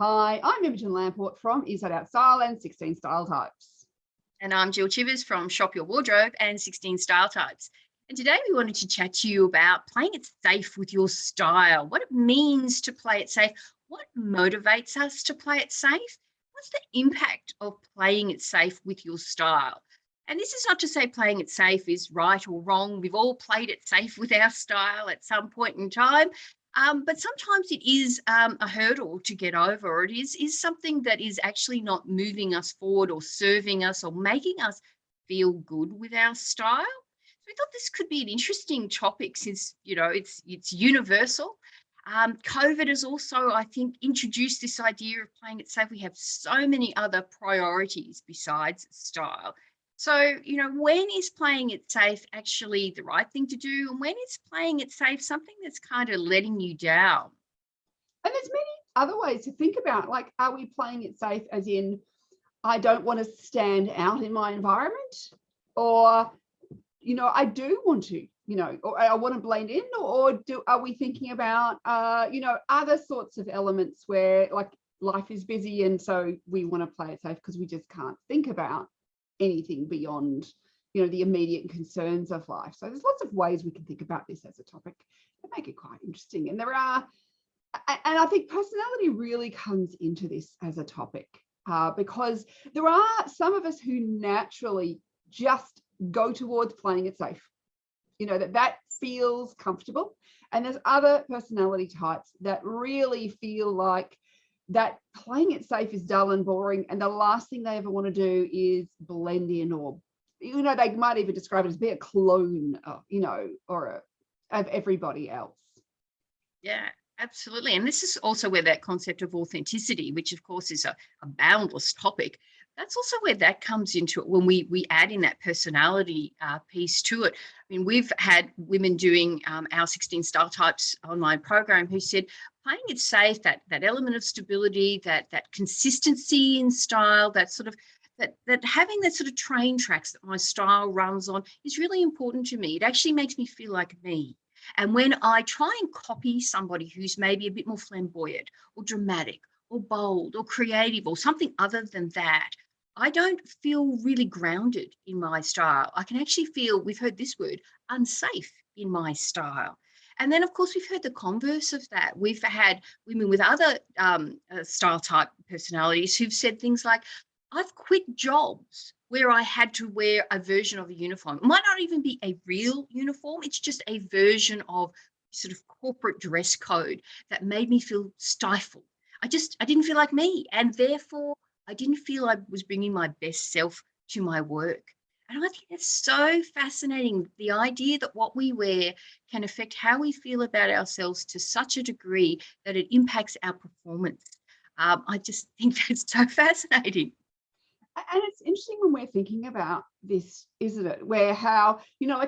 Hi, I'm Imogen Lamport from Inside Out Style and 16 Style Types. And I'm Jill Chivers from Shop Your Wardrobe and 16 Style Types. And today we wanted to chat to you about playing it safe with your style, what it means to play it safe, what motivates us to play it safe, what's the impact of playing it safe with your style. And this is not to say playing it safe is right or wrong. We've all played it safe with our style at some point in time. But sometimes it is a hurdle to get over, or it is something that is actually not moving us forward or serving us or making us feel good with our style. So we thought this could be an interesting topic since, it's universal. COVID has also, I think, introduced this idea of playing it safe. We have so many other priorities besides style. So, when is playing it safe actually the right thing to do? And when is playing it safe something that's kind of letting you down? And there's many other ways to think about, like, are we playing it safe as in, I don't want to stand out in my environment, or, I do want to, or I want to blend in, or are we thinking about, other sorts of elements where, like, life is busy and so we want to play it safe because we just can't think about anything beyond the immediate concerns of life. So there's lots of ways we can think about this as a topic that make it quite interesting. And I think personality really comes into this as a topic, because there are some of us who naturally just go towards playing it safe, that feels comfortable, and there's other personality types that really feel like that playing it safe is dull and boring, and the last thing they ever want to do is blend in, or they might even describe it as be a clone of, of everybody else. Yeah, absolutely. And this is also where that concept of authenticity, which of course is a boundless topic, that's also where that comes into it when we add in that personality piece to it. I mean, we've had women doing our 16 Style Types online program who said playing it safe, that element of stability, that consistency in style, that sort of that having that sort of train tracks that my style runs on is really important to me. It actually makes me feel like me. And when I try and copy somebody who's maybe a bit more flamboyant or dramatic or bold or creative or something other than that, I don't feel really grounded in my style. I can actually feel, we've heard this word, unsafe in my style. And then, of course, we've heard the converse of that. We've had women with other style type personalities who've said things like, I've quit jobs where I had to wear a version of a uniform. It might not even be a real uniform. It's just a version of sort of corporate dress code that made me feel stifled. I didn't feel like me. And therefore, I didn't feel I was bringing my best self to my work. And I think that's so fascinating. The idea that what we wear can affect how we feel about ourselves to such a degree that it impacts our performance. I just think that's so fascinating. And it's interesting when we're thinking about this, isn't it? Where how,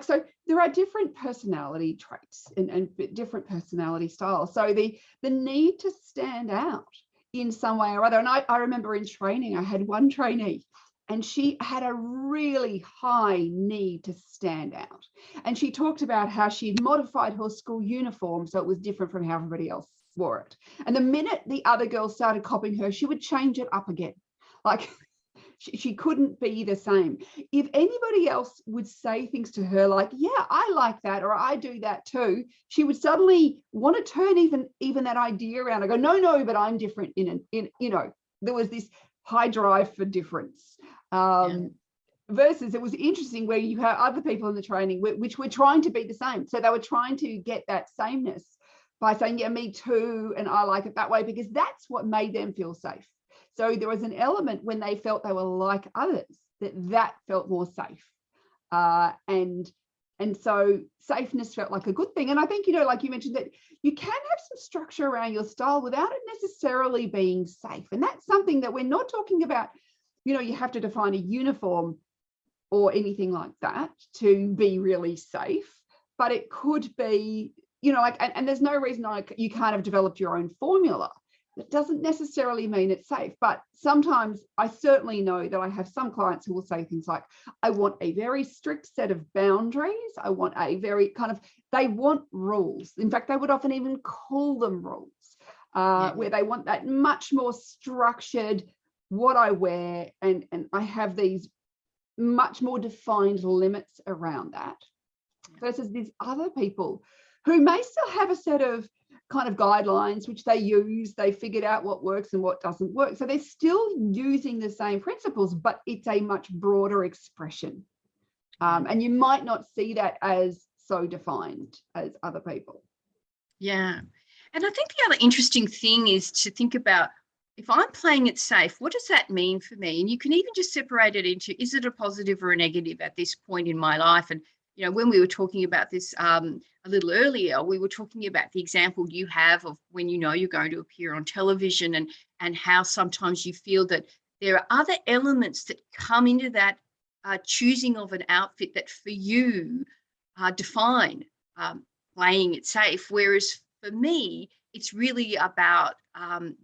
so there are different personality traits and different personality styles. So the need to stand out in some way or other. And I remember in training, I had one trainee and she had a really high need to stand out. And she talked about how she'd modified her school uniform so it was different from how everybody else wore it. And the minute the other girls started copying her, she would change it up again. Like, she couldn't be the same. If anybody else would say things to her like, yeah, I like that, or I do that too, she would suddenly want to turn even that idea around and go, no, but I'm different in there was this high drive for difference. Versus it was interesting where you have other people in the training which were trying to be the same. So they were trying to get that sameness by saying, yeah, me too, and I like it that way, because that's what made them feel safe. So there was an element when they felt they were like others that felt more safe. And so safeness felt like a good thing. And I think, like you mentioned, that you can have some structure around your style without it necessarily being safe. And that's something that we're not talking about, you have to define a uniform or anything like that to be really safe. But it could be, and there's no reason you can't have developed your own formula. That doesn't necessarily mean it's safe, but sometimes I certainly know that I have some clients who will say things like, I want a very strict set of boundaries. I want a very they want rules. In fact, they would often even call them rules. where they want that much more structured, what I wear, and I have these much more defined limits around that. Versus these other people who may still have a set of kind of guidelines which they use, they figured out what works and what doesn't work. So they're still using the same principles, but it's a much broader expression. And you might not see that as so defined as other people. Yeah. And I think the other interesting thing is to think about, if I'm playing it safe, what does that mean for me? And you can even just separate it into, is it a positive or a negative at this point in my life? And, you know, when we were talking about this a little earlier, we were talking about the example you have of when you know you're going to appear on television, and how sometimes you feel that there are other elements that come into that choosing of an outfit that for you define playing it safe. Whereas for me, it's really about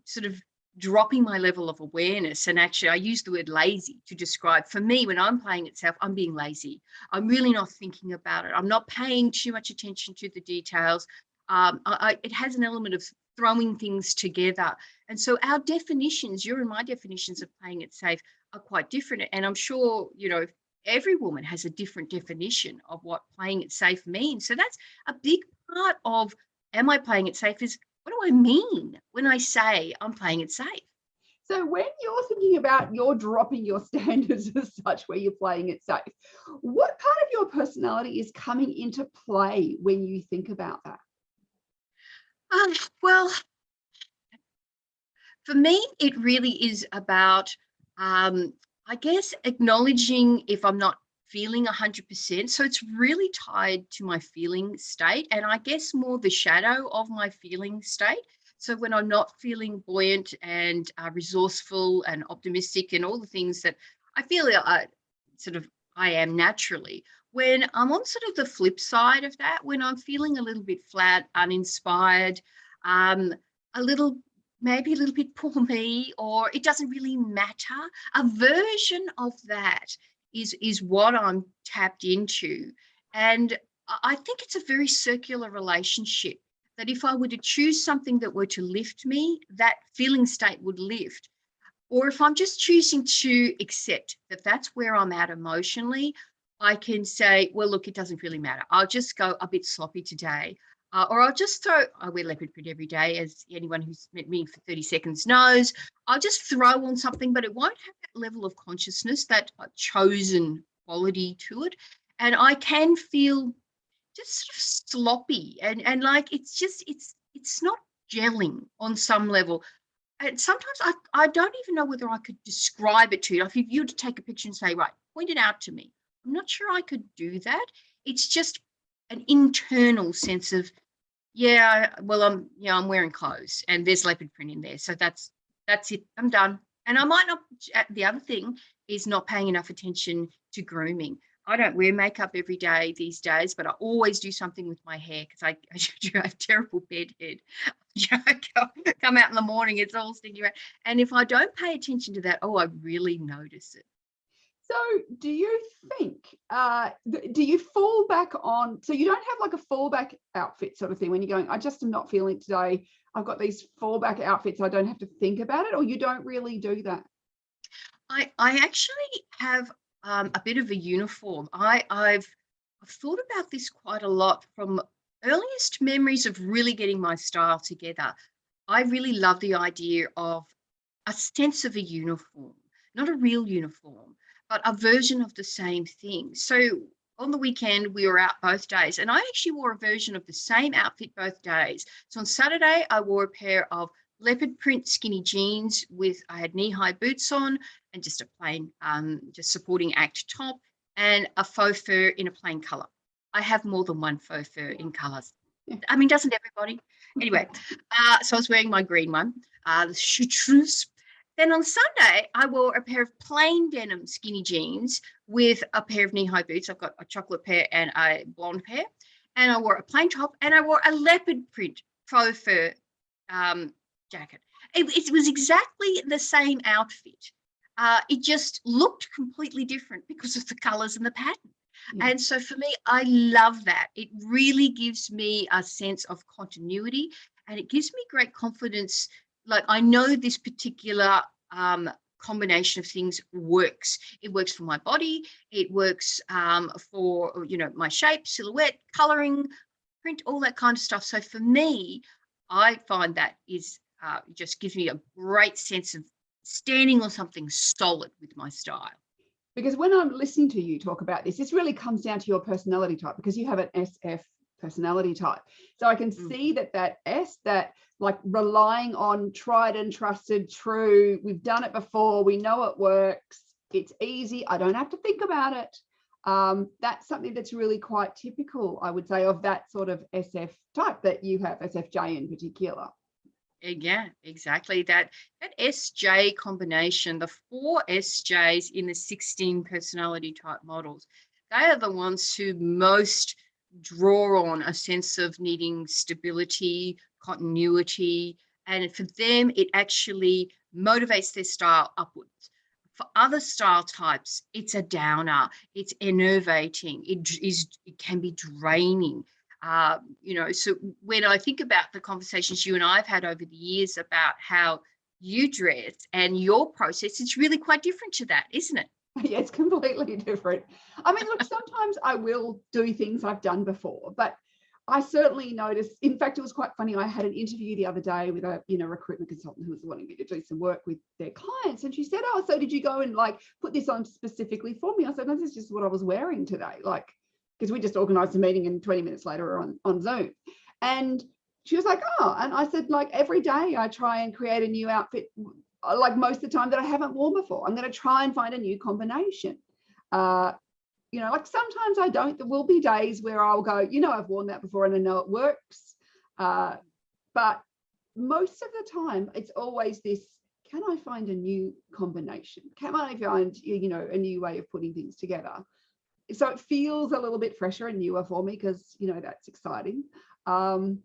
sort of dropping my level of awareness. And actually, I use the word lazy to describe, for me, when I'm playing it safe, I'm being lazy. I'm really not thinking about it. I'm not paying too much attention to the details. It has an element of throwing things together. And so our definitions, your and my definitions of playing it safe, are quite different. And I'm sure, you know, every woman has a different definition of what playing it safe means. So that's a big part of, am I playing it safe, is what do I mean when I say I'm playing it safe? So when you're thinking about you're dropping your standards as such, where you're playing it safe, what part of your personality is coming into play when you think about that? Well, for me, it really is about, I guess, acknowledging if I'm not feeling 100%. So it's really tied to my feeling state, and I guess more the shadow of my feeling state. So when I'm not feeling buoyant and resourceful and optimistic and all the things that I feel I am naturally, when I'm on sort of the flip side of that, when I'm feeling a little bit flat, uninspired, maybe a little bit poor me, or it doesn't really matter, a version of that is what I'm tapped into. And I think it's a very circular relationship, that if I were to choose something that were to lift me, that feeling state would lift. Or if I'm just choosing to accept that that's where I'm at emotionally, I can say, well, look, it doesn't really matter. I'll just go a bit sloppy today. Or I'll just I wear leopard print every day, as anyone who's met me for 30 seconds knows. I'll just throw on something, but it won't have that level of consciousness, that chosen quality to it. And I can feel just sort of sloppy, and like it's not gelling on some level. And sometimes I don't even know whether I could describe it to you. If you were to take a picture and say, right, point it out to me, I'm not sure I could do that. It's just an internal sense of, yeah, well, I'm wearing clothes and there's leopard print in there. So that's it. I'm done. And I might not, the other thing is not paying enough attention to grooming. I don't wear makeup every day these days, but I always do something with my hair because I do have terrible bedhead. Come out in the morning, it's all sticky around. And if I don't pay attention to that, I really notice it. So do you think, do you fall back on, so you don't have like a fallback outfit sort of thing when you're going, I just am not feeling it today, I've got these fallback outfits, I don't have to think about it, or you don't really do that? I actually have a bit of a uniform. I've thought about this quite a lot from earliest memories of really getting my style together. I really love the idea of a sense of a uniform, not a real uniform, but a version of the same thing. So on the weekend, we were out both days, and I actually wore a version of the same outfit both days. So on Saturday, I wore a pair of leopard print skinny jeans I had knee-high boots on, and just a plain, just supporting act top, and a faux fur in a plain color. I have more than one faux fur in colors. I mean, doesn't everybody? Anyway, so I was wearing my green one, the chartreuse. Then on Sunday, I wore a pair of plain denim skinny jeans with a pair of knee-high boots. I've got a chocolate pair and a blonde pair. And I wore a plain top, and I wore a leopard print faux fur jacket. It was exactly the same outfit. It just looked completely different because of the colors and the pattern. Yeah. And so for me, I love that. It really gives me a sense of continuity. and it gives me great confidence. Like, I know this particular combination of things works. It works for my body. It works for, my shape, silhouette, coloring, print, all that kind of stuff. So for me, I find that is just gives me a great sense of standing on something solid with my style. Because when I'm listening to you talk about this really comes down to your personality type, because you have an SF personality type. So I can see that S, that like relying on tried and trusted, true, we've done it before, we know it works, it's easy, I don't have to think about it. That's something that's really quite typical, I would say, of that sort of SF type that you have, SFJ in particular. Yeah, exactly. That SJ combination, the 4 SJs in the 16 personality type models, they are the ones who most draw on a sense of needing stability, continuity, and for them, it actually motivates their style upwards. For other style types, it's a downer, it's enervating, it can be draining. So when I think about the conversations you and I have had over the years about how you dress and your process, it's really quite different to that, isn't it? Yeah, it's completely different. I mean, look, sometimes I will do things I've done before, but I certainly noticed, in fact, it was quite funny. I had an interview the other day with a recruitment consultant who was wanting me to do some work with their clients. And she said, oh, so did you go and like put this on specifically for me? I said, no, this is just what I was wearing today. Like, because we just organized a meeting and 20 minutes later on Zoom. And she was like, oh, and I said, like every day I try and create a new outfit, like most of the time, that I haven't worn before. I'm going to try and find a new combination. Like sometimes I don't. There will be days where I'll go, I've worn that before and I know it works. But most of the time, it's always this, can I find a new combination? Can I find, a new way of putting things together? So it feels a little bit fresher and newer for me because, that's exciting. And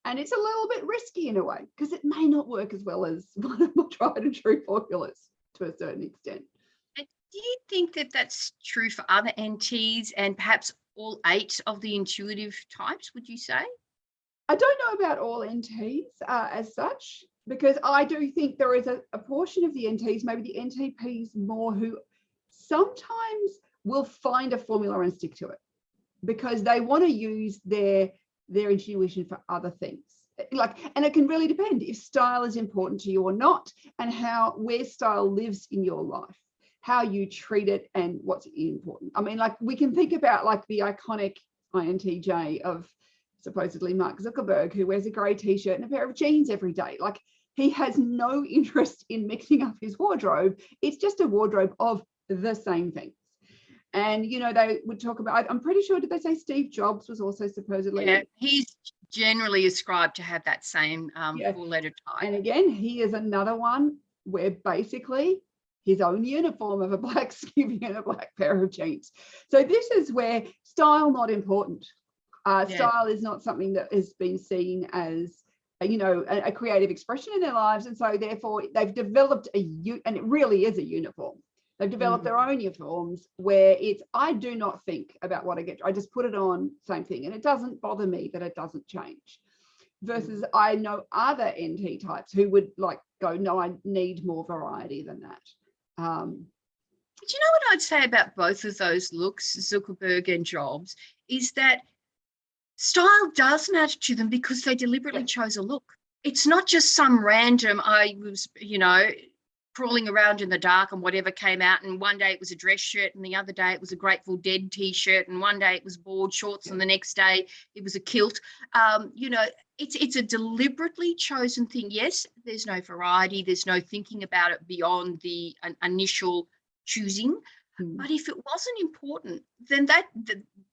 it's a little bit risky in a way because it may not work as well as one of my tried and true formulas to a certain extent. And do you think that that's true for other NTs and perhaps all 8 of the intuitive types, would you say? I don't know about all NTs as such, because I do think there is a portion of the NTs, maybe the NTPs more, who sometimes will find a formula and stick to it because they want to use their intuition for other things. And it can really depend if style is important to you or not, and where style lives in your life, how you treat it and what's important. I mean, like we can think about like the iconic INTJ of supposedly Mark Zuckerberg, who wears a grey t-shirt and a pair of jeans every day. Like he has no interest in mixing up his wardrobe. It's just a wardrobe of the same things. And, they would talk about, I'm pretty sure, did they say Steve Jobs was also supposedly? Yeah, he's generally ascribed to have that same 4-letter type. And again, he is another one where basically his own uniform of a black skivvy and a black pair of jeans. So this is where style not important. Style is not something that has been seen as a creative expression in their lives, and so therefore they've developed and it really is a uniform. They've developed their own uniforms where it's, I do not think about what I get. I just put it on, same thing. And it doesn't bother me that it doesn't change. Versus I know other NT types who would like go, no, I need more variety than that. But you know what I'd say about both of those looks, Zuckerberg and Jobs, is that style does matter to them because they deliberately chose a look. It's not just some random, I was, crawling around in the dark and whatever came out, and one day it was a dress shirt and the other day it was a Grateful Dead t-shirt and one day it was board shorts and the next day it was a kilt. It's a deliberately chosen thing. Yes, there's no variety, there's no thinking about it beyond the initial choosing. But if it wasn't important, then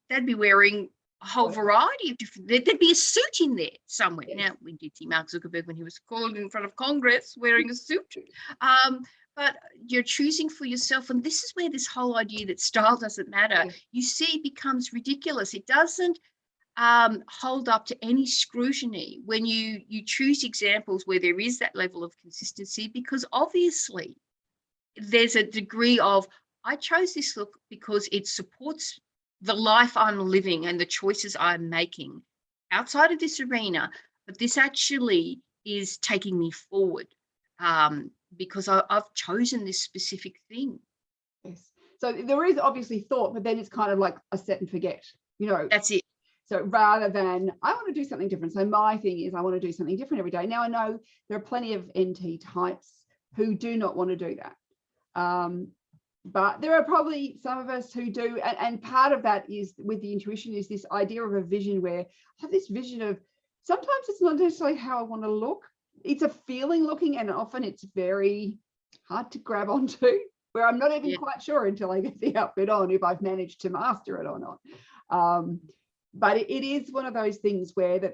they'd be wearing a whole variety of different, there'd be a suit in there somewhere. Yes. Now, we did see Mark Zuckerberg when he was called in front of Congress wearing a suit. But you're choosing for yourself. And this is where this whole idea that style doesn't matter, you see, becomes ridiculous. It doesn't hold up to any scrutiny when you choose examples where there is that level of consistency, because obviously there's a degree of, I chose this look because it supports the life I'm living and the choices I'm making outside of this arena. but this actually is taking me forward, because I've chosen this specific thing. Yes. So there is obviously thought, but then it's kind of like a set and forget, you know. That's it. So rather than I want to do something different. So my thing is I want to do something different every day. Now I know there are plenty of NT types who do not want to do that. But there are probably some of us who do. And part of that is with the intuition is this idea of a vision where I have this vision of sometimes it's not necessarily how I want to look. It's a feeling looking, and often it's very hard to grab onto, where I'm not even quite sure until I get the outfit on if I've managed to master it or not. But it is one of those things where that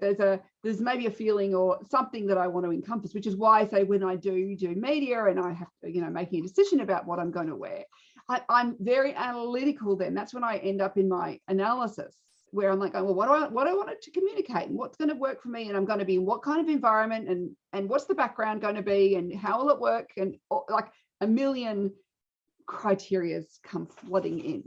there's maybe a feeling or something that I want to encompass, which is why I say when I do media and I have to, you know, making a decision about what I'm going to wear, I'm very analytical. Then that's when I end up in my analysis where I'm like, oh, well, what do I want it to communicate and what's going to work for me, and I'm going to be in what kind of environment, and what's the background going to be, and how will it work, and like a million criterias come flooding in.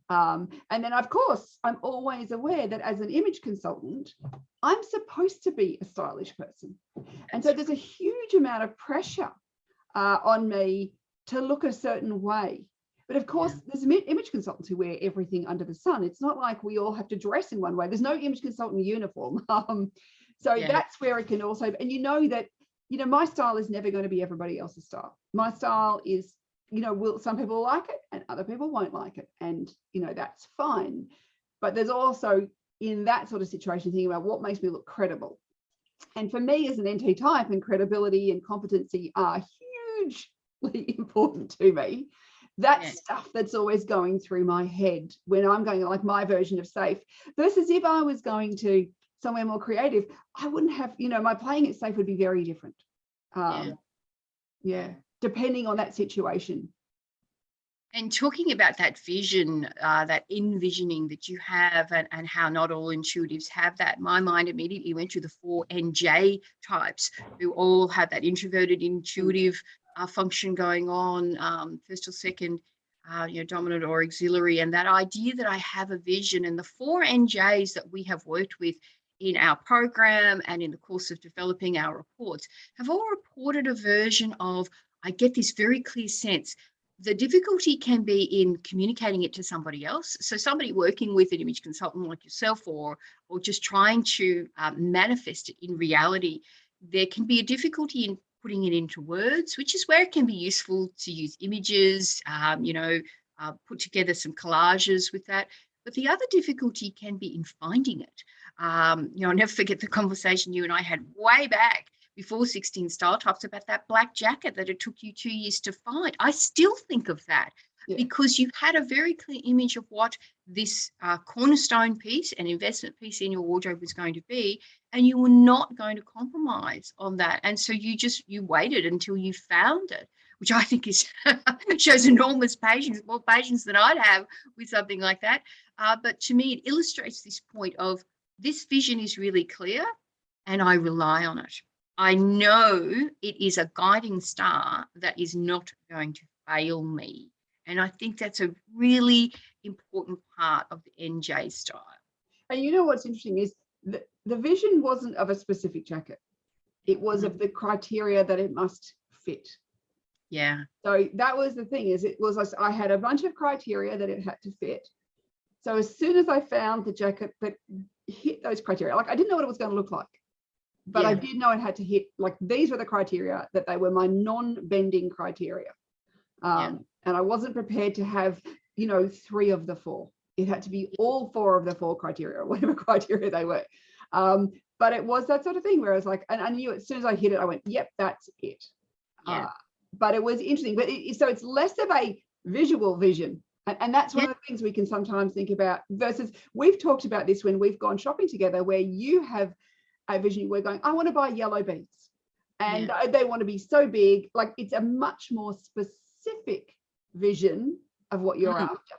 And then, of course, I'm always aware that as an image consultant, I'm supposed to be a stylish person. And so there's a huge amount of pressure on me to look a certain way. But of course, there's image consultants who wear everything under the sun. It's not like we all have to dress in one way. There's no image consultant uniform. That's where it can also, and you know that, you know, my style is never going to be everybody else's style. My style is, you know, some people like it and other people won't like it. And, you know, that's fine. But there's also in that sort of situation, thinking about what makes me look credible. And for me as an NT type, and credibility and competency are hugely important to me. That's stuff that's always going through my head when I'm going like my version of safe versus if I was going to somewhere more creative, I wouldn't have, you know, my playing it safe would be very different. Depending on that situation. And talking about that vision, that envisioning that you have, and how not all intuitives have that, my mind immediately went to the 4 NJ types who all have that introverted, intuitive function going on, first or second, you know, dominant or auxiliary, and that idea that I have a vision. And the 4 NJs that we have worked with in our program and in the course of developing our reports have all reported a version of, I get this very clear sense. The difficulty can be in communicating it to somebody else. So somebody working with an image consultant like yourself, or just trying to manifest it in reality, there can be a difficulty in putting it into words, which is where it can be useful to use images, you know, put together some collages with that. But the other difficulty can be in finding it. You know, I'll never forget the conversation you and I had way back before 16 Style Types about that black jacket that it took you 2 years to find. I still think of that because you had a very clear image of what this cornerstone piece and investment piece in your wardrobe was going to be, and you were not going to compromise on that. And so you waited until you found it, which I think is shows enormous patience, more patience than I'd have with something like that. But to me, it illustrates this point of this vision is really clear and I rely on it. I know it is a guiding star that is not going to fail me. And I think that's a really important part of the NJ style. And you know what's interesting is the vision wasn't of a specific jacket. It was of the criteria that it must fit. Yeah. So that was the thing, is I had a bunch of criteria that it had to fit. So as soon as I found the jacket that hit those criteria, like I didn't know what it was going to look like, but I did know it had to hit, like these were the criteria, that they were my non-bending criteria. And I wasn't prepared to have, you know, 3 of the 4. It had to be all 4 of the 4 criteria, or whatever criteria they were. But it was that sort of thing where I was like, and I knew as soon as I hit it, I went, yep, that's it. But it was interesting. But so it's less of a visual vision. And that's one of the things we can sometimes think about, versus we've talked about this when we've gone shopping together, where you have a vision, we're going, I want to buy yellow beads. And they want to be so big. Like it's a much more specific vision of what you're after.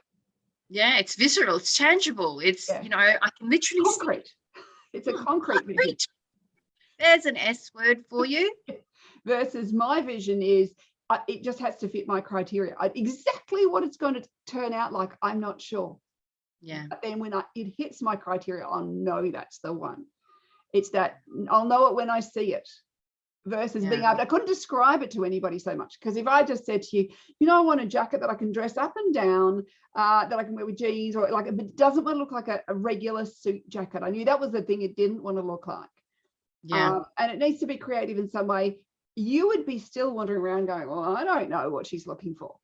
Yeah, it's visceral, it's tangible. It's, you know, I can literally concrete. It's a concrete vision. There's an S word for you. Versus my vision is, it just has to fit my criteria. Exactly what it's going to turn out like, I'm not sure. Yeah. But then when it hits my criteria, I'll know that's the one. It's that I'll know it when I see it, versus being able to, I couldn't describe it to anybody so much. Because if I just said to you, I want a jacket that I can dress up and down, that I can wear with jeans, or like, it doesn't want to look like a regular suit jacket. I knew that was the thing it didn't want to look like. And it needs to be creative in some way. You would be still wandering around going, well, I don't know what she's looking for.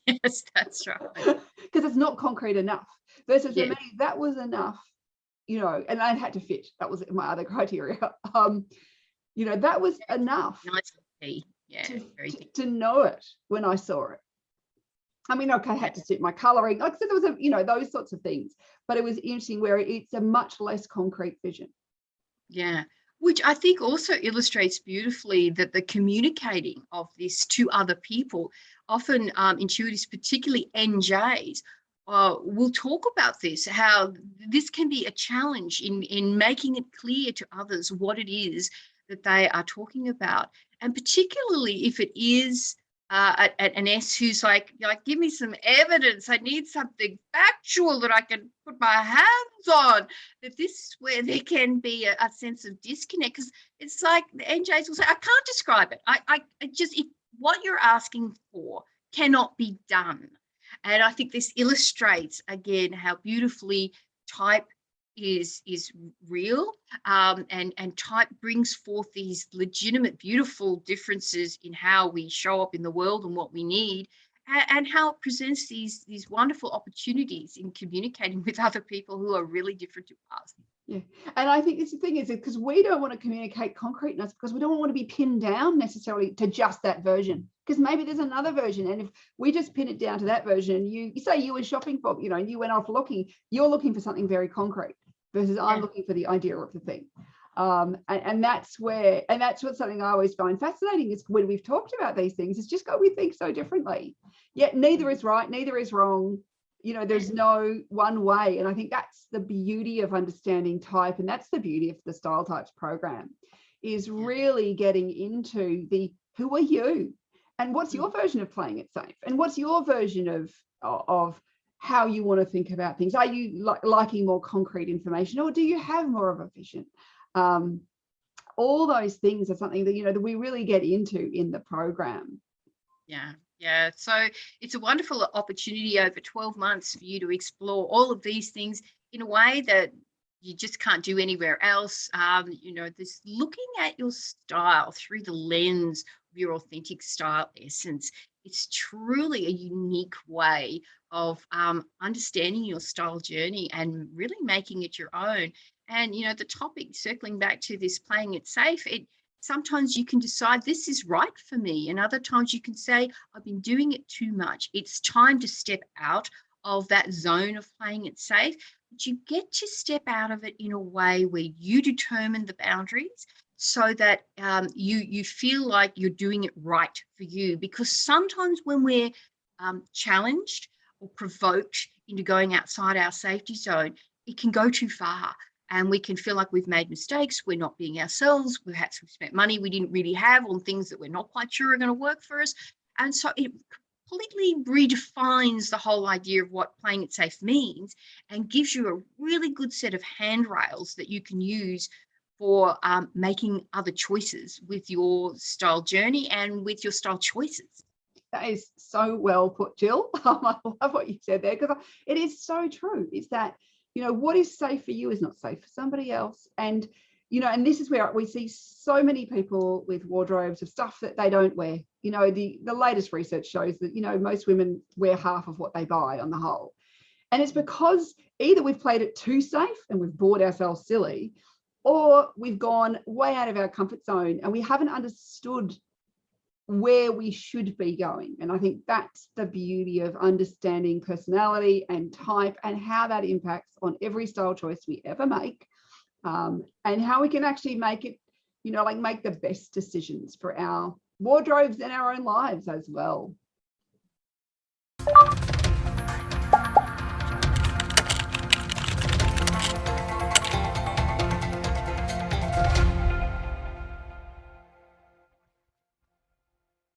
Yes, that's right. Because it's not concrete enough. Versus for me, that was enough, and I had to fit. That was my other criteria. That was enough to know it when I saw it. I mean, okay, I had to suit my colouring. Like I said, there was those sorts of things. But it was interesting where it's a much less concrete vision. Yeah, which I think also illustrates beautifully that the communicating of this to other people, often intuitives, particularly NJs, will talk about this, how this can be a challenge in making it clear to others what it is that they are talking about. And particularly if it is an S who's like, give me some evidence. I need something factual that I can put my hands on. That this is where there can be a sense of disconnect, because it's like the NJs will say, I can't describe it. I just, if what you're asking for cannot be done. And I think this illustrates again how beautifully type is real, and type brings forth these legitimate, beautiful differences in how we show up in the world and what we need, and how it presents these wonderful opportunities in communicating with other people who are really different to us. Yeah, and I think this the thing is because we don't want to communicate concreteness, because we don't want to be pinned down necessarily to just that version, because maybe there's another version, and if we just pin it down to that version, you say you were shopping for, and you went off looking, you're looking for something very concrete, versus I'm looking for the idea of the thing. And that's what something I always find fascinating is when we've talked about these things, it's just we think so differently, yet neither is right, neither is wrong. There's no one way. And I think that's the beauty of understanding type. And that's the beauty of the Style Types program, is really getting into the, who are you? And what's your version of playing it safe? And what's your version of how you want to think about things? Are you liking more concrete information, or do you have more of a vision? All those things are something that, that we really get into in the program. Yeah, so it's a wonderful opportunity over 12 months for you to explore all of these things in a way that you just can't do anywhere else. This looking at your style through the lens of your authentic style essence. It's truly a unique way of understanding your style journey and really making it your own. And, the topic, circling back to this playing it safe, sometimes you can decide this is right for me, and other times you can say, I've been doing it too much. It's time to step out of that zone of playing it safe. But you get to step out of it in a way where you determine the boundaries, so that you feel like you're doing it right for you. Because sometimes when we're challenged or provoked into going outside our safety zone, it can go too far. And we can feel like we've made mistakes, we're not being ourselves, perhaps we've spent money we didn't really have on things that we're not quite sure are going to work for us. And so it completely redefines the whole idea of what playing it safe means, and gives you a really good set of handrails that you can use for making other choices with your style journey and with your style choices. That is so well put, Jill. I love what you said there, because it is so true. It's that, what is safe for you is not safe for somebody else. And, and this is where we see so many people with wardrobes of stuff that they don't wear. The latest research shows that, most women wear half of what they buy on the whole. And it's because either we've played it too safe and we've bored ourselves silly, or we've gone way out of our comfort zone and we haven't understood where we should be going. And I think that's the beauty of understanding personality and type, and how that impacts on every style choice we ever make, and how we can actually make it, make the best decisions for our wardrobes and our own lives as well.